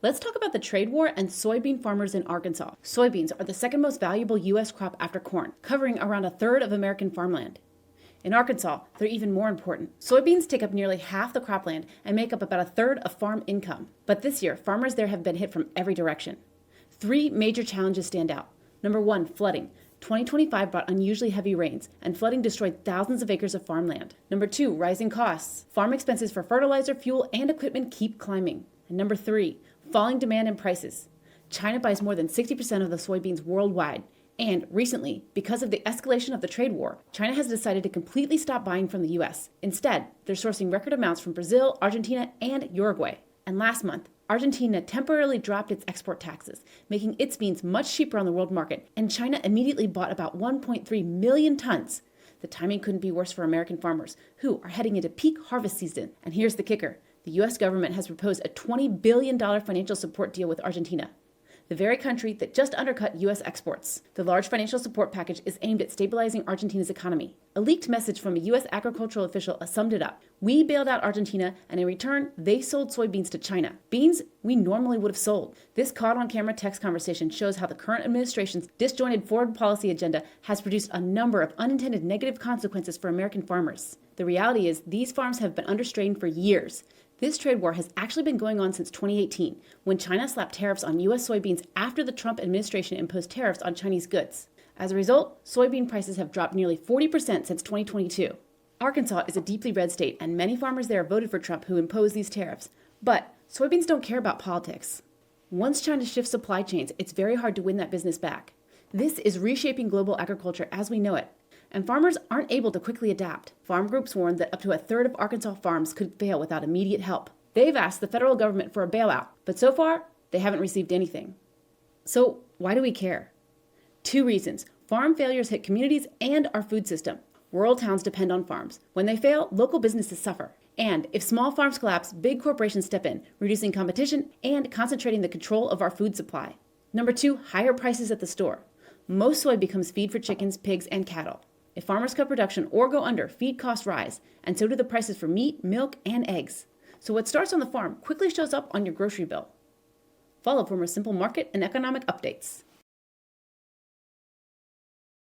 Let's talk about the trade war and soybean farmers in Arkansas. Soybeans are the second most valuable U.S. crop after corn, covering around a third of American farmland. In Arkansas, they're even more important. Soybeans take up nearly half the cropland and make up about a third of farm income. But this year, farmers there have been hit from every direction. Three major challenges stand out. Number one, flooding. 2025 brought unusually heavy rains, and flooding destroyed thousands of acres of farmland. Number two, rising costs. Farm expenses for fertilizer, fuel, and equipment keep climbing. And number three, falling demand and prices. China buys more than 60% of the soybeans worldwide. And recently, because of the escalation of the trade war, China has decided to completely stop buying from the U.S. Instead, they're sourcing record amounts from Brazil, Argentina, and Uruguay. And last month, Argentina temporarily dropped its export taxes, making its beans much cheaper on the world market, and China immediately bought about 1.3 million tons. The timing couldn't be worse for American farmers, who are heading into peak harvest season. And here's the kicker. The U.S. government has proposed a $20 billion financial support deal with Argentina, the very country that just undercut U.S. exports. The large financial support package is aimed at stabilizing Argentina's economy. A leaked message from a U.S. agricultural official summed it up. We bailed out Argentina, and in return, they sold soybeans to China. Beans we normally would have sold. This caught-on-camera text conversation shows how the current administration's disjointed foreign policy agenda has produced a number of unintended negative consequences for American farmers. The reality is, these farms have been under strain for years. This trade war has actually been going on since 2018, when China slapped tariffs on U.S. soybeans after the Trump administration imposed tariffs on Chinese goods. As a result, soybean prices have dropped nearly 40% since 2022. Arkansas is a deeply red state, and many farmers there voted for Trump who imposed these tariffs. But soybeans don't care about politics. Once China shifts supply chains, it's very hard to win that business back. This is reshaping global agriculture as we know it. And farmers aren't able to quickly adapt. Farm groups warned that up to a third of Arkansas farms could fail without immediate help. They've asked the federal government for a bailout, but so far, they haven't received anything. So why do we care? Two reasons. Farm failures hit communities and our food system. Rural towns depend on farms. When they fail, local businesses suffer. And if small farms collapse, big corporations step in, reducing competition and concentrating the control of our food supply. Number two, higher prices at the store. Most soy becomes feed for chickens, pigs, and cattle. If farmers cut production or go under, feed costs rise, and so do the prices for meat, milk, and eggs. So what starts on the farm quickly shows up on your grocery bill. Follow for more simple market and economic updates.